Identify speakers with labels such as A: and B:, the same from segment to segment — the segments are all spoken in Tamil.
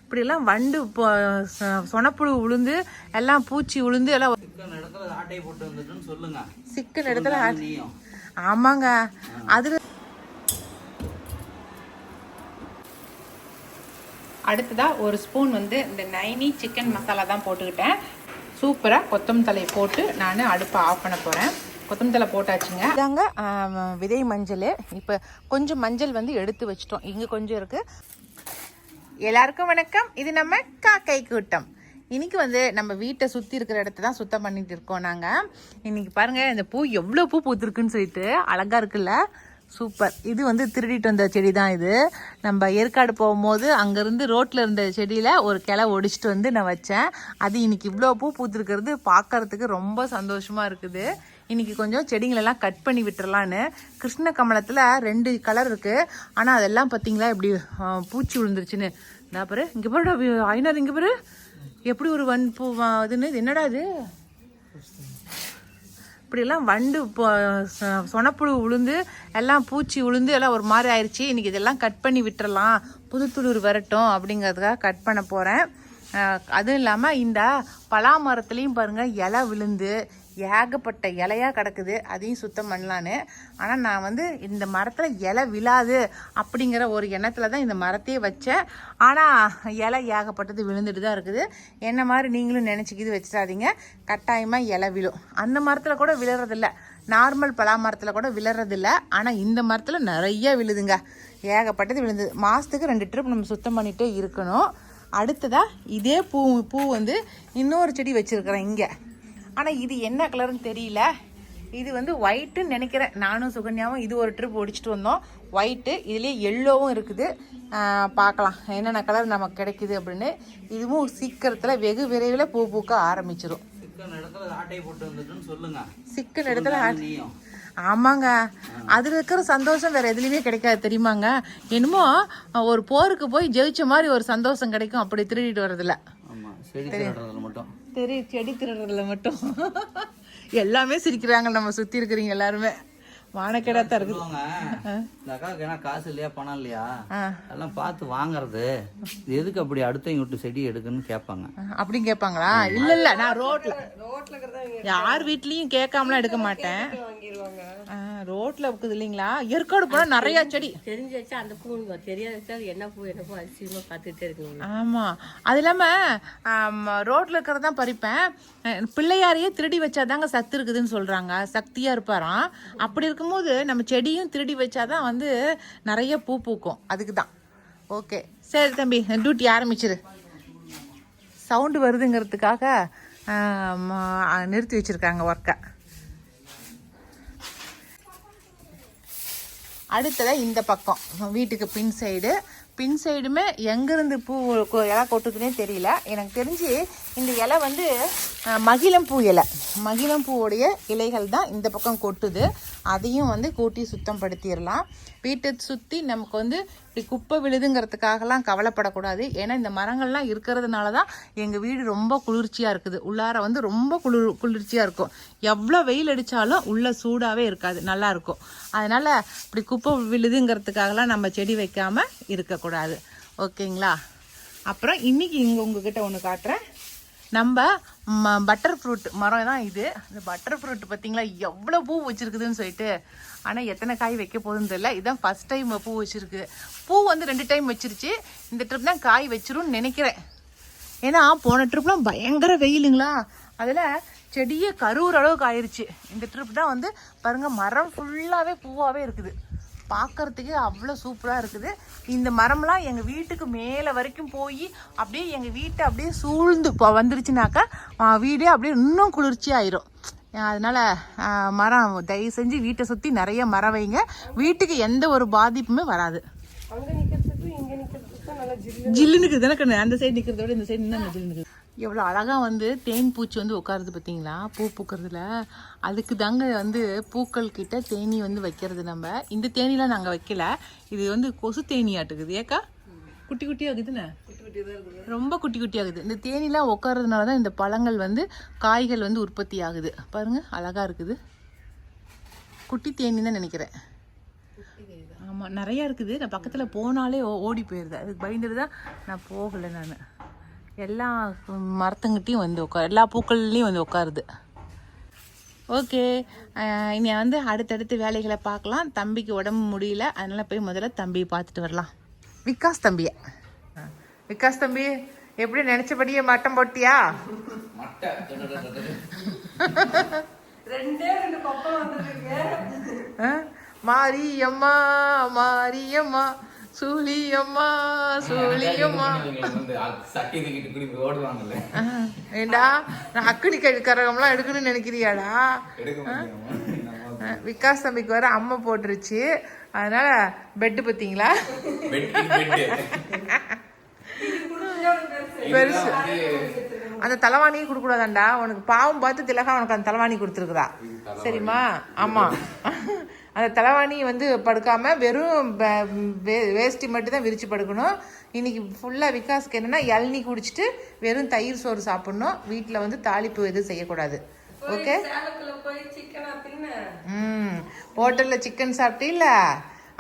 A: இப்படியெல்லாம் வண்டு சொனப்புழு உளுந்து எல்லாம் பூச்சி உளுந்து எல்லாம் சிக்கன் இடத்துல ஆமாங்க. அது அடுத்ததா ஒரு ஸ்பூன் வந்து இந்த நைனி சிக்கன் மசாலா தான் போட்டுக்கிட்டேன். சூப்பராக கொத்தமல்லி தழையை போட்டு நான் அடுப்பை ஆஃப் பண்ண போகிறேன். கொத்தமல்லி தழை போட்டாச்சுங்க. இதாங்க விதை மஞ்சள். இப்போ கொஞ்சம் மஞ்சள் வந்து எடுத்து வச்சிட்டோம். இங்கே கொஞ்சம் இருக்குது. எல்லாருக்கும் வணக்கம். இது நம்ம காக்கை கூட்டம். இன்னைக்கு வந்து நம்ம வீட்டை சுற்றி இருக்கிற இடத்த தான் சுத்தம் பண்ணிட்டு இருக்கோம். நாங்கள் இன்னைக்கு பாருங்கள், இந்த பூ எவ்வளோ பூ பூத்துருக்குன்னு சொல்லிட்டு அழகாக இருக்குல்ல, சூப்பர். இது வந்து திருடிட்டு வந்த செடி தான். இது நம்ம ஏற்காடு போகும்போது அங்கேருந்து ரோட்டில் இருந்த செடியில் ஒரு கிளை ஒடிச்சிட்டு வந்து நான் வச்சேன். அது இன்னைக்கு இவ்வளோ பூ பூத்துருக்கிறது பார்க்கறதுக்கு ரொம்ப சந்தோஷமாக இருக்குது. இன்றைக்கி கொஞ்சம் செடிங்களெல்லாம் கட் பண்ணி விட்டுறலான்னு. கிருஷ்ண கமலத்தில் 2 கலர் இருக்குது. ஆனால் அதெல்லாம் பார்த்தீங்களா இப்படி பூச்சி விழுந்துருச்சுன்னு. இந்த பாரு, இங்கே பாரு ஐநாறு, இங்கே பாரு எப்படி ஒரு பூ இதுன்னு. என்னடா இது, இப்படியெல்லாம் வண்டு சொனப்புழு உளுந்து எல்லாம் பூச்சி உளுந்து எல்லாம் ஒரு மாதிரி ஆயிடுச்சு. இன்றைக்கி இதெல்லாம் கட் பண்ணி விட்டுறலாம், புது துளிர் வரட்டும் அப்படிங்கிறதுக்காக கட் பண்ண போகிறேன். அதுவும் இல்லாமல் இந்த பலா மரத்துலேயும் பாருங்கள் இலை விழுந்து ஏகப்பட்ட இலையாக கிடக்குது. அதையும் சுத்தம் பண்ணலான்னு. ஆனால் நான் வந்து இந்த மரத்தில் இலை விழாது அப்படிங்கிற ஒரு எண்ணத்தில் தான் இந்த மரத்தையே வச்சேன். ஆனால் இலை ஏகப்பட்டது விழுந்துட்டு தான் இருக்குது. என்ன மாதிரி நீங்களும் நினச்சிக்கிது வச்சிடாதீங்க, கட்டாயமாக இலை விழும். அந்த மரத்தில் கூட விழுறதில்ல, நார்மல் பலா மரத்தில் கூட விழுறதில்ல. ஆனால் இந்த மரத்தில் நிறைய விழுதுங்க, ஏகப்பட்டது விழுந்து. மாதத்துக்கு 2 ட்ரிப் நம்ம சுத்தம் பண்ணிகிட்டே இருக்கணும். அடுத்ததாக இதே பூ வந்து இன்னொரு செடி வச்சுருக்கிறேன் இங்கே. ஆனால் இது என்ன கலர்னு தெரியல. இது வந்து ஒயிட்டுன்னு நினைக்கிறேன். நானும் சுகன்யாவும் இது ஒரு ட்ரிப் ஒடிச்சிட்டு வந்தோம். ஒயிட்டு, இதுலேயே எல்லோவும் இருக்குது. பார்க்கலாம் என்னென்ன கலர் நமக்கு கிடைக்குது அப்படின்னு. இதுவும் சீக்கிரத்தில் வெகு விரைவில் பூ பூக்க ஆரம்பிச்சிடும். சிக்கன் இடத்துல ஆமாங்க. அதில் இருக்கிற சந்தோஷம் வேறு எதுலேயுமே கிடைக்காது தெரியுமாங்க. என்னமோ ஒரு போருக்கு போய் ஜெயிச்ச மாதிரி ஒரு சந்தோஷம் கிடைக்கும். அப்படி திருடிட்டு வர்றதில்ல, தெரியும், செடி திருடுறதுல மட்டும். எல்லாமே சிரிக்கிறாங்க நம்ம சுற்றி இருக்கிறீங்க எல்லாருமே. மானக்கேடா தான் இருக்குது.
B: இந்த அக்காவுக்கு ஏன்னா காசு இல்லையா, பணம் இல்லையா, அதெல்லாம் பார்த்து வாங்குறது. எதுக்கு அப்படி அடுத்தவங்க விட்டு செடி எடுக்குன்னு கேட்பாங்க.
A: அப்படின்னு கேட்பாங்களா? இல்ல இல்ல, நான் ரோட்ல யார் வீட்லயும் கேட்காமலாம் எடுக்க மாட்டேன். ரோட்ல இருக்குது இல்லைங்களா. ஏற்காடு போனா நிறைய செடி
C: தெரிஞ்சு வச்சா அந்த பூ தெரியாது வச்சா என்ன பூ அதிசயமா பார்த்துட்டே இருக்கணும்.
A: ஆமா, அது இல்லாம ரோட்ல இருக்கிறதான் பறிப்பேன். பிள்ளையாரையே திருடி வச்சாதாங்க சத்து இருக்குதுன்னு சொல்றாங்க, சக்தியா இருப்பாராம். அப்படி இருக்கும்போது நம்ம செடியும் திருடி வச்சாதான் வந்து நிறைய பூ பூக்கும். அதுக்கு தான். ஓகே சரி தம்பி, டியூட்டி ஆரம்பிச்சிரு. சவுண்டு வருதுங்கிறதுக்காக நிறுத்தி வச்சிருக்காங்க ஒர்க்கை. அடுத்ததாக இந்த பக்கம் வீட்டுக்கு பின் சைடுமே எங்கேருந்து பூ இலை கொட்டுதுன்னே தெரியல. எனக்கு தெரிஞ்சு இந்த இலை வந்து மகிழம்பூ இலை. மகிழம்பூவோடைய இலைகள் தான் இந்த பக்கம் கொட்டுது. அதையும் வந்து கூட்டி சுத்தம் படுத்திடலாம். வீட்டை சுற்றி நமக்கு வந்து இப்படி குப்பை விழுதுங்கிறதுக்காகலாம் கவலைப்படக்கூடாது. ஏன்னா இந்த மரங்கள்லாம் இருக்கிறதுனால தான் எங்கள் வீடு ரொம்ப குளிர்ச்சியாக இருக்குது. உள்ளார வந்து ரொம்ப குளிர்ச்சியாக இருக்கும். எவ்வளோ வெயில் அடித்தாலும் உள்ளே சூடாகவே இருக்காது, நல்லாயிருக்கும். அதனால் இப்படி குப்பை விழுதுங்கிறதுக்காகலாம் நம்ம செடி வைக்காமல் இருக்கக்கூடாது. ஓகேங்களா? அப்புறம் இன்றைக்கி இங்கே உங்ககிட்ட ஒன்று காட்டுறேன். நம்ம பட்டர் ஃப்ரூட் மரம் தான் இது. இந்த பட்டர் ஃப்ரூட் பார்த்தீங்களா எவ்வளோ பூ வச்சுருக்குதுன்னு சொல்லிட்டு. ஆனால் எத்தனை காய் வைக்க போகுதுன்னு தெரியல. இதுதான் ஃபஸ்ட் டைம் பூ வச்சுருக்கு. பூ வந்து 2 டைம் வச்சிருச்சு. இந்த ட்ரிப் தான் காய் வச்சிரும்னு நினைக்கிறேன். ஏன்னா போன ட்ரிப்லாம் பயங்கர வெயிலுங்களா, அதில் செடியே கருவுற அளவுக்கு ஆயிடுச்சு. இந்த ட்ரிப் தான் வந்து பாருங்கள், மரம் ஃபுல்லாகவே பூவாகவே இருக்குது. பார்க்குறதுக்கு அவ்வளோ சூப்பராக இருக்குது. இந்த மரம்லாம் எங்கள் வீட்டுக்கு மேலே வரைக்கும் போய் அப்படியே எங்கள் வீட்டை அப்படியே சூழ்ந்து வந்துருச்சுனாக்கா வீடே அப்படியே இன்னும் குளிர்ச்சி ஆயிரும். அதனால் மரம் தயவு செஞ்சு வீட்டை சுற்றி நிறைய மரம் வைங்க. வீட்டுக்கு எந்த ஒரு பாதிப்புமே வராது. ஜில்லுன்னு இருக்குது தானே, அந்த சைடு நிற்கிறத விட இந்த சைடு இன்னும் ஜில்லுன்னு இருக்குது. எவ்வளோ அழகாக வந்து தேன் பூச்சி வந்து உட்காருது பார்த்தீங்களா பூ பூக்கிறதுல. அதுக்கு தாங்க வந்து பூக்கள் கிட்ட தேனி வந்து வைக்கிறது. நம்ம இந்த தேனிலாம் நாங்கள் வைக்கல. இது வந்து கொசு தேனி ஆட்டுக்குது. ஏக்கா குட்டி குட்டியாகுதுண்ணே, ரொம்ப குட்டி குட்டியாகுது. இந்த தேனிலாம் உட்காரதுனால தான் இந்த பழங்கள் வந்து காய்கள் வந்து உற்பத்தி ஆகுது. பாருங்கள் அழகாக இருக்குது. குட்டி தேனி தான் நினைக்கிறேன். ஆமாம். ஆமாம் நிறையா இருக்குது. நான் பக்கத்தில் போனாலே ஓடி போயிடுது. அதுக்கு பயந்துட்டு தான் நான் போகலை. நான் எல்லா மரத்துங்கிட்டையும் வந்து எல்லா பூக்கள்லேயும் வந்து உட்காருது. ஓகே, இனி வந்து அடுத்தடுத்து வேலைகளை பார்க்கலாம். தம்பிக்கு உடம்பு முடியல, அதனால் போய் முதல்ல தம்பியை பார்த்துட்டு வரலாம். விகாஸ் தம்பியை. விகாஸ் தம்பி எப்படி நினச்சபடியே மட்டம் போட்டியா? மாரியம்மா மாரியம்மா சூலியம்மா சூலியம்மா. ஏண்டா நான் அக்கடி கரகம்லாம் எடுக்கணும்னு நினைக்கிறியாடா? விகாஸ் தம்பிக்கு வர அம்மா போட்டுருச்சு, அதனால பெட்டு பார்த்தீங்களா பெருசு. அந்த தலைவாணியும் கொடுக்கூடாதாண்டா, உனக்கு பாவம் பார்த்து திலகா உனக்கு அந்த தலைவாணி கொடுத்துருக்குறா, சரிம்மா? ஆமாம், அந்த தலைவாணி வந்து படுக்காம வெறும் வேஷ்டி மட்டும் தான் விரிச்சு படுக்கணும். இன்னைக்கு ஃபுல்லாக விகாஸுக்கு என்னென்னா இளநீ குடிச்சிட்டு வெறும் தயிர் சோறு சாப்பிட்ணும். வீட்டில் வந்து தாளிப்பு எதுவும் செய்யக்கூடாது. ஓகே? ஹோட்டலில் சிக்கன் சாப்பிட்டீல்ல,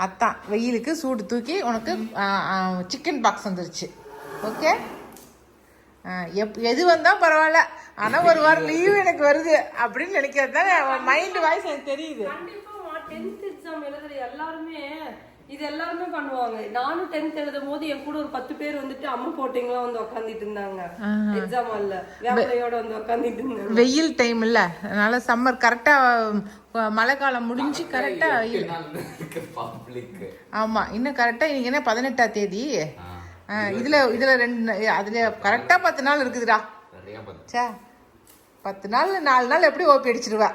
A: அதான் வெயிலுக்கு சூடு தூக்கி உனக்கு சிக்கன் பாக்ஸ் வந்துருச்சு. ஓகே, எது வந்தால் பரவாயில்ல, ஆனால் ஒரு வாரம் லீவு எனக்கு வருது அப்படின்னு நினைக்கிறது தான் மைண்ட் வாய்ஸ் எனக்கு தெரியுது.
C: எல்லாருமே இது எல்லாருமே பண்ணுவாங்க. நானும் 10th எழுதும் போது என் கூட ஒரு 10 பேர் வந்துட்டு அம்மா போட்டிங்களா வந்து உட்காந்துட்டு இருந்தாங்க. எக்ஸாம் இல்ல, வேலையோட வந்து உட்காந்துட்டு இருந்தாங்க.
A: வெயில் டைம் இல்ல, அதனால சம்மர் கரெக்டா மழை காலம் முடிஞ்சு கரெக்டா. ஆமா, இன்னும் கரெக்டா இன்னைக்கு என்ன 18ஆம் தேதி. இதுல 2 அதுல கரெக்டா 10 நாள் இருக்குதுடா. சே, 10 நாள் 4 நாள் எப்படி ஓப்பி அடிச்சிருவா?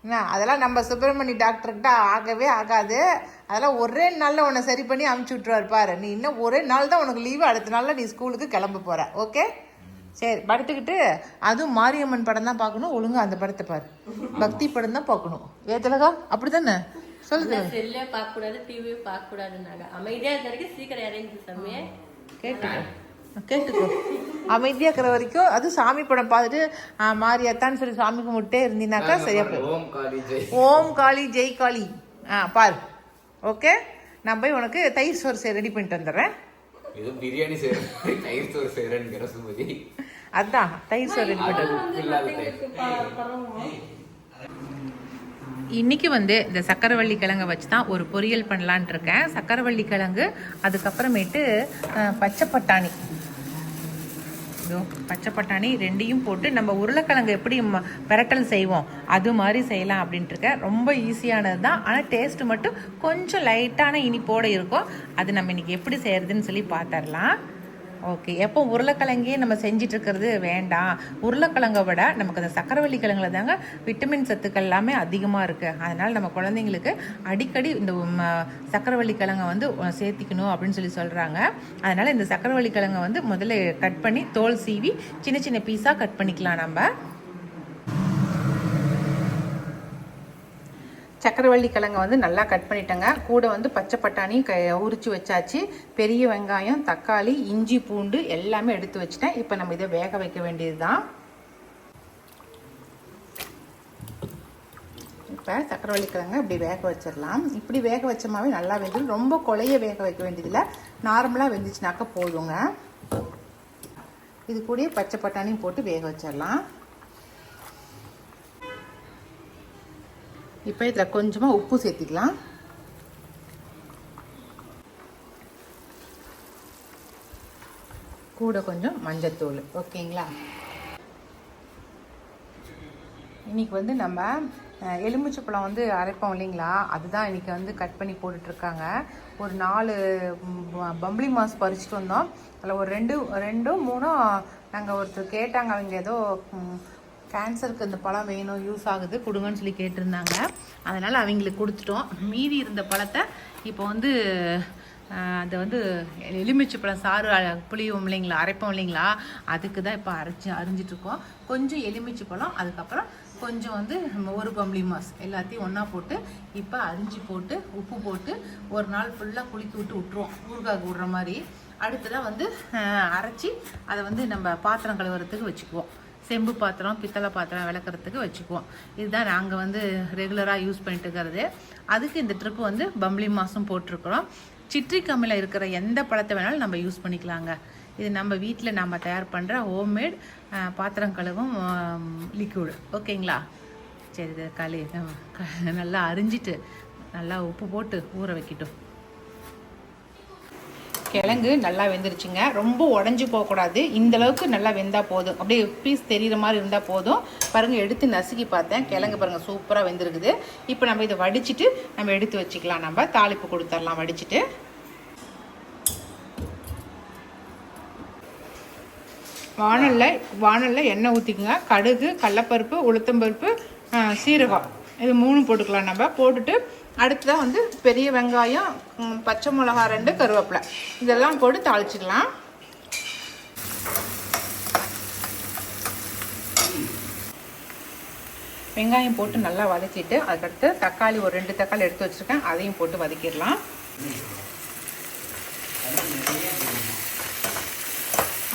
A: என்ன அதெல்லாம் நம்ம சுப்பிரமணி டாக்டர்கிட்ட ஆகவே ஆகாது. அதெல்லாம் ஒரே நாளில் உன்னை சரி பண்ணி அமுச்சு விட்ருவார் பாரு. நீ இன்னும் ஒரே நாள் தான் உனக்கு லீவு, அடுத்த நாளில் நீ ஸ்கூலுக்கு கிளம்ப போகிற. ஓகே, சரி, படுத்துக்கிட்டு அதுவும் மாரியம்மன் படம் தான் பார்க்கணும். ஒழுங்காக அந்த படத்தை பாரு, பக்தி படம் தான் பார்க்கணும். ஏத்தலகா அப்படி தானே சொல்லுது?
C: செல்லே பார்க்கக்கூடாது, டிவியும் பார்க்கக்கூடாதுன்னாங்க. அமைதியாக இருக்க வரைக்கும் சீக்கிரம் இறங்கி சாமியே
A: கேட்டுக்கோ. அமைதியாக இருக்கிற வரைக்கும் அது சாமி படம் பார்த்துட்டு மாரியாத்தான்னு சொல்லி சாமி கும்பிட்டே இருந்தீங்கன்னாக்கா சரியா போயிடும். ஓம் காளி ஜெய் காளி பாரு. ஓகே, நான் போய் உனக்கு தயிர் சோறு ரெடி பண்ணிட்டு வந்துடுறேன்.
B: பிரியாணி தயிர் சோறு செய்யறேங்கிற சுமதி,
A: அதான் தயிர் சோறு ரெடி பண்ணிட்டு. இன்னைக்கு வந்து இந்த சக்கரவள்ளி கிழங்கை வச்சு தான் ஒரு பொரியல் பண்ணலான் இருக்கேன். சக்கரவள்ளி கிழங்கு, அதுக்கப்புறமேட்டு பச்சை பட்டாணி, பச்சை பட்டாணி ரெண்டையும் போட்டு நம்ம உருளைக்கிழங்கு எப்படி பெரட்டல் செய்வோம் அது மாதிரி செய்யலாம் அப்படின்ட்டு இருக்கேன். ரொம்ப ஈஸியானது தான், ஆனால் டேஸ்ட்டு மட்டும் கொஞ்சம் லைட்டான இனிப்போடு இருக்கும். அது நம்ம இன்னைக்கு எப்படி செய்யறதுன்னு சொல்லி பார்த்துடலாம். ஓகே, எப்போ உருளைக்கிழங்கே நம்ம செஞ்சிட்டு இருக்கிறது வேண்டாம். உருளைக்கிழங்கை விட நமக்கு அந்த சக்கரவள்ளி கிழங்குல தாங்க விட்டமின் சத்துக்கள் எல்லாமே அதிகமாக இருக்குது. அதனால் நம்ம குழந்தைங்களுக்கு அடிக்கடி இந்த சக்கரவள்ளி கிழங்கை வந்து சேர்த்திக்கணும் அப்படின்னு சொல்லி சொல்கிறாங்க. அதனால் இந்த சக்கரவள்ளி கிழங்கை வந்து முதல்ல கட் பண்ணி தோல் சீவி சின்ன சின்ன பீஸாக கட் பண்ணிக்கலாம். நம்ம சக்கரவள்ளி கிழங்கை வந்து நல்லா கட் பண்ணிட்டேங்க. கூட வந்து பச்சை பட்டாணி உரிச்சு வச்சாச்சு. பெரிய வெங்காயம், தக்காளி, இஞ்சி, பூண்டு எல்லாமே எடுத்து வச்சுட்டேன். இப்போ நம்ம இதை வேக வைக்க வேண்டியது தான். இப்போ சக்கரவள்ளி கிழங்கு இப்படி வேக வச்சிடலாம். இப்படி வேக வச்சமாவே நல்லா வெந்துடும். ரொம்ப கொலைய வேக வைக்க வேண்டியதில்லை, நார்மலாக வெந்துச்சுனாக்கா போதுங்க. இது கூட பச்சை பட்டாணியும் போட்டு வேக வச்சிடலாம். இப்போ இதில் கொஞ்சமாக உப்பு சேர்த்திக்கலாம். கூட கொஞ்சம் மஞ்சத்தூள். ஓகேங்களா? இன்றைக்கி வந்து நம்ம எலுமிச்சைப்பழம் வந்து அரைப்போம் இல்லைங்களா, அதுதான் இன்றைக்கி வந்து கட் பண்ணி போட்டுட்ருக்காங்க. ஒரு 4 பம்பளி மாஸ் பறிச்சுட்டு வந்தோம். அதில் ஒரு 2 3 நாங்கள் ஒருத்தர் கேட்டாங்க, அவங்க ஏதோ கேன்சருக்கு இந்த பழம் வேணும், யூஸ் ஆகுது, கொடுங்கன்னு சொல்லி கேட்டிருந்தாங்க. அதனால் அவங்களுக்கு கொடுத்துட்டோம். மீதி இருந்த பழத்தை இப்போ வந்து அதை வந்து எலுமிச்சை பழம் சாறு புளியும் இல்லைங்களா, அரைப்போம் இல்லைங்களா, அதுக்கு தான் இப்போ அரிஞ்சிட்ருக்கோம். கொஞ்சம் எலுமிச்சை பழம், அதுக்கப்புறம் கொஞ்சம் வந்து ஒரு பம்பளி மாஸ் எல்லாத்தையும் ஒன்றா போட்டு இப்போ அரிஞ்சு போட்டு உப்பு போட்டு ஒரு நாள் ஃபுல்லாக குளிக்க விட்டுருவோம், ஊறுகாய் விடுற மாதிரி. அடுத்ததாக வந்து அரைச்சி அதை வந்து நம்ம பாத்திரம் கழுவுறதுக்கு வச்சுக்குவோம். செம்பு பாத்திரம் பித்தளை பாத்திரம் விளக்குறதுக்கு வச்சுக்குவோம். இதுதான் நாங்கள் வந்து ரெகுலராக யூஸ் பண்ணிட்டு இருக்கிறது. அதுக்கு இந்த ட்ரிப்பு வந்து பம்பளி மாதம் போட்டிருக்கிறோம். சிட்ரிக் அமிலம் இருக்கிற எந்த பழத்தை வேணாலும் நம்ம யூஸ் பண்ணிக்கலாங்க. இது நம்ம வீட்டில் நம்ம தயார் பண்ணுற ஹோம்மேட் பாத்திரம் கழுவும் லிக்விடு. ஓகேங்களா? சரி, இதை நல்லா அரிஞ்சிட்டு நல்லா உப்பு போட்டு ஊற வைக்கட்டும். கிழங்கு நல்லா வெந்துருச்சுங்க. ரொம்ப உடஞ்சி போகக்கூடாது. இந்தளவுக்கு நல்லா வெந்தால் போதும். அப்படியே பீஸ் தெரிகிற மாதிரி இருந்தால் போதும். பாருங்கள், எடுத்து நசுக்கி பார்த்தேன். கிழங்கு பாருங்கள் சூப்பராக வெந்திருக்குது. இப்போ நம்ம இதை வடிச்சிட்டு நம்ம எடுத்து வச்சுக்கலாம். நம்ம தாளிப்பு கொடுத்துடலாம் வடிச்சிட்டு. வானலில் எண்ணெய் ஊற்றிக்குங்க. கடுகு, கடலப்பருப்பு, உளுத்தம்பருப்பு, சீரகம் இது 3 போட்டுக்கலாம். நம்ம போட்டுட்டு அடுத்ததாக வந்து பெரிய வெங்காயம், பச்சை மிளகா 2, கருவேப்பிலை இதெல்லாம் போட்டு தாளிச்சிக்கலாம். வெங்காயம் போட்டு நல்லா வதக்கிட்டு அதுக்கடுத்து தக்காளி ஒரு 2 தக்காளி எடுத்து வச்சுருக்கேன். அதையும் போட்டு வதக்கிடலாம்.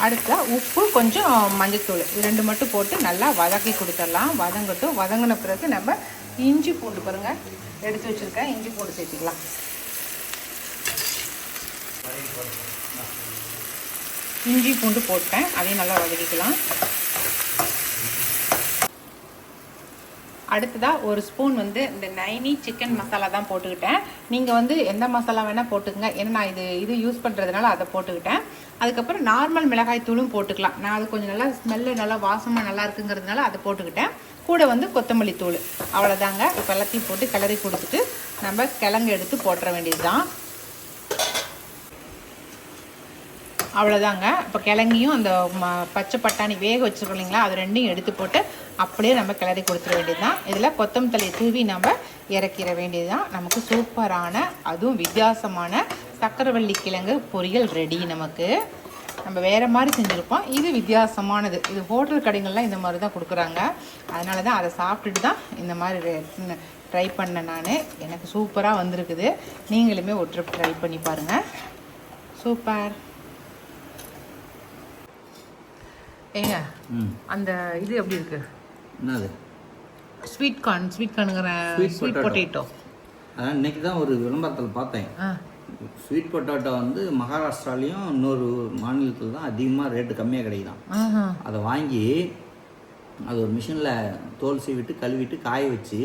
A: அடுத்த உப்பு, கொஞ்சம் மஞ்சத்தூள் இது 2 மட்டும் போட்டு நல்லா வதக்கி கொடுத்துடலாம். வதங்கட்டும். வதங்கின பிறகு நம்ம இஞ்சி பூண்டு பாருங்கள் எடுத்து வச்சுருக்கேன். இஞ்சி பூண்டு சேர்த்துக்கலாம். இஞ்சி பூண்டு போட்டேன். அதையும் நல்லா வதக்கிக்கலாம். அடுத்ததாக ஒரு ஸ்பூன் வந்து இந்த நைனி சிக்கன் மசாலா தான் போட்டுக்கிட்டேன். நீங்கள் வந்து எந்த மசாலா வேணால் போட்டுக்கங்க. ஏன்னா நான் இது யூஸ் பண்ணுறதுனால அதை போட்டுக்கிட்டேன். அதுக்கப்புறம் நார்மல் மிளகாய் தூளும் போட்டுக்கலாம். நான் அது கொஞ்சம் நல்லா ஸ்மெல்லு நல்லா வாசமாக நல்லா இருக்குங்கிறதுனால அதை போட்டுக்கிட்டேன். கூட வந்து கொத்தமல்லி தூள். அவ்வளோதாங்க. இப்போ எல்லாத்தையும் போட்டு கிளறி கொடுத்துட்டு நம்ம கிழங்கு எடுத்து போட்டுற வேண்டியது தான். அவ்வளோதாங்க. இப்போ கிழங்கையும் அந்த பச்சை பட்டாணி வேக வச்சுருக்கோம் இல்லைங்களா, அது 2யும் எடுத்து போட்டு அப்படியே நம்ம கிளறி கொடுத்துட வேண்டியது தான். இதில் கொத்தமல்லி தலையை தூவி நம்ம இறக்கிற வேண்டியது தான். நமக்கு சூப்பரான அதுவும் வித்தியாசமான சக்கரவள்ளி கிழங்கு பொரியல் ரெடி. நமக்கு நம்ம வேறு மாதிரி செஞ்சுருப்போம். இது வித்தியாசமானது. இது ஹோட்டல் கடைகள்லாம் இந்த மாதிரி தான் கொடுக்குறாங்க. அதனால தான் அதை சாப்பிட்டுட்டு தான் இந்த மாதிரி ட்ரை பண்ணேன் நான். எனக்கு சூப்பராக வந்திருக்குது. நீங்களுமே ஒரு ட்ரிப் ட்ரை பண்ணி பாருங்கள். சூப்பர். ஏங்க அந்த இது எப்படி இருக்கு?
B: என்னது?
A: ஸ்வீட் கார்னுங்கிற ஸ்வீட் பொட்டேட்டோ.
B: அதான் இன்னைக்கு தான் ஒரு விளம்பரத்தில் பார்த்தேன். ஸ்வீட் பொட்டேட்டோ வந்து மகாராஷ்டிராலையும் இன்னொரு மாநிலத்தில் தான் அதிகமாக ரேட்டு கம்மியாக கிடைக்குதான். அதை வாங்கி அது ஒரு மிஷினில் தோல் சீவிட்டு கழுவிட்டு காய வச்சு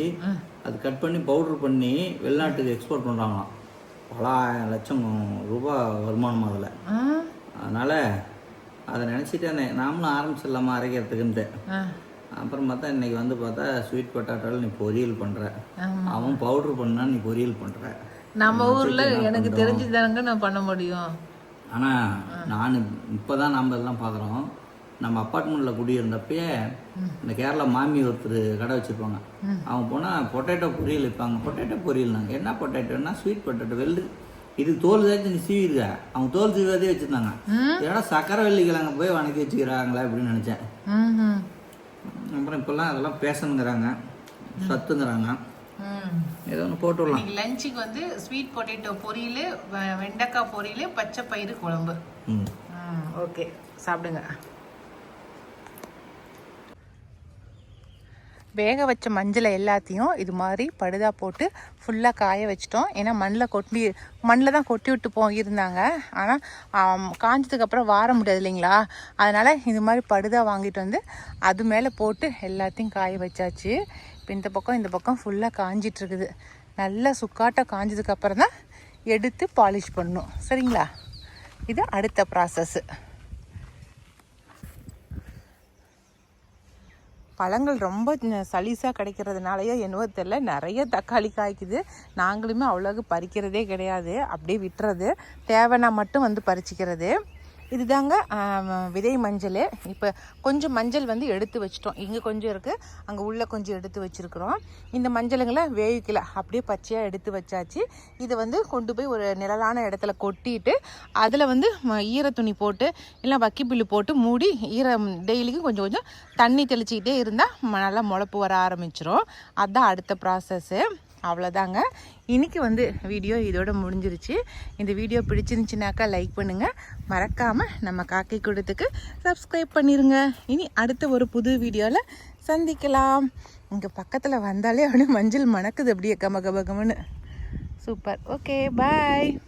B: அது கட் பண்ணி பவுட்ரு பண்ணி வெளிநாட்டுக்கு எக்ஸ்போர்ட் பண்ணுறாங்களாம். பல லட்சம் ரூபாய் வருமானம் அதில். அதனால் அதை நினச்சிட்டு நாமளும் ஆரம்பிச்சிடலாமா அரைக்கிறதுக்குன்ட்டு. அப்புறம் பார்த்தா இன்னைக்கு வந்து பார்த்தா ஸ்வீட் பொட்டாட்டோவில் நீ பொரியல் பண்ணுற, அவன் பவுட்ரு பண்ணா நீ பொரியல் பண்ணுற.
A: நம்ம ஊரில் எனக்கு தெரிஞ்சுதாங்க நான் பண்ண முடியும்.
B: ஆனால் நான் இப்போ தான் நம்ம இதெல்லாம் பார்க்குறோம். நம்ம அப்பார்ட்மெண்ட்டில் குடியிருந்தப்பயே இந்த கேரளா மாமி ஒருத்தர் கடை வச்சுருப்பாங்க. அவங்க போனால் பொட்டேட்டோ பொரியல் வைப்பாங்க. பொட்டேட்டோ பொரியல் நாங்கள் என்ன பொட்டேட்டோன்னா ஸ்வீட் பொட்டேட்டோ இது தோல் தாச்சும் நீ சீவிருக்க. அவங்க தோல் சீவதே வச்சுருந்தாங்க. ஏன்னா சக்கரவள்ளி கிழங்க போய் வணக்கி வச்சுக்கிறாங்களா அப்படின்னு நினச்சேன். அப்புறம் இப்போல்லாம் அதெல்லாம் பேசணுங்கிறாங்க, சத்துங்கிறாங்க. ஏதோ ஒன்று போட்டு விடலாம்.
A: லஞ்சுக்கு வந்து ஸ்வீட் பொட்டேட்டோ பொரியல், வெண்டைக்காய் பொரியல், பச்சை பயிறு குழம்பு. ஓகே, சாப்பிடுங்க. வேக வச்ச மஞ்சளை எல்லாத்தையும் இது மாதிரி படுதா போட்டு ஃபுல்லாக காய வச்சிட்டோம். ஏன்னா மண்ணில் தான் கொட்டி விட்டு போயிருந்தாங்க. ஆனால் காஞ்சதுக்கப்புறம் வார முடியாது இல்லைங்களா, அதனால் இது மாதிரி படுதா வாங்கிட்டு வந்து அது மேலே போட்டு எல்லாத்தையும் காய வச்சாச்சு. இப்போ இந்த பக்கம் ஃபுல்லாக காஞ்சிட்ருக்குது. நல்லா சுக்காட்டாக காஞ்சதுக்கப்புறம் தான் எடுத்து பாலிஷ் பண்ணணும். சரிங்களா? இது அடுத்த ப்ராசஸ்ஸு. பழங்கள் ரொம்ப சலீஸாக கிடைக்கிறதுனாலையோ என்னவோ தெரியல, நிறைய தக்காளி காய்க்குது. நாங்களுமே அவ்வளோக்கு பறிக்கிறதே கிடையாது, அப்படியே விட்டுறது. தேவைன்னா மட்டும் வந்து பறிச்சிக்கிறது. இதுதாங்க விதை மஞ்சள். இப்போ கொஞ்சம் மஞ்சள் வந்து எடுத்து வச்சிட்டோம். இங்கே கொஞ்சம் இருக்குது, அங்கே உள்ளே கொஞ்சம் எடுத்து வச்சுருக்குறோம். இந்த மஞ்சளுங்களை வேவிக்கல, அப்படியே பச்சையாக எடுத்து வச்சாச்சு. இதை வந்து கொண்டு போய் ஒரு நிழலான இடத்துல கொட்டிட்டு அதில் வந்து ஈர துணி போட்டு இல்லை வக்கிப்புல்லு போட்டு மூடி டெய்லிக்கும் கொஞ்சம் கொஞ்சம் தண்ணி தெளிச்சிக்கிட்டே இருந்தால் நல்லா முளைப்பு வர ஆரம்பிச்சிரும். அதுதான் அடுத்த ப்ராசஸ்ஸு. அவ்வளோதாங்க. இன்றைக்கி வந்து வீடியோ இதோட முடிஞ்சிருச்சு. இந்த வீடியோ பிடிச்சிருந்துச்சுனாக்கா லைக் பண்ணுங்கள். மறக்காமல் நம்ம காக்கை கூடத்துக்கு சப்ஸ்கிரைப் பண்ணிடுங்க. இனி அடுத்த ஒரு புது வீடியோவில் சந்திக்கலாம். இங்கே பக்கத்தில் வந்தாலே அப்படியே மஞ்சள் மணக்குது, அப்படியே கம கம கமன்னு. சூப்பர். ஓகே, பாய்.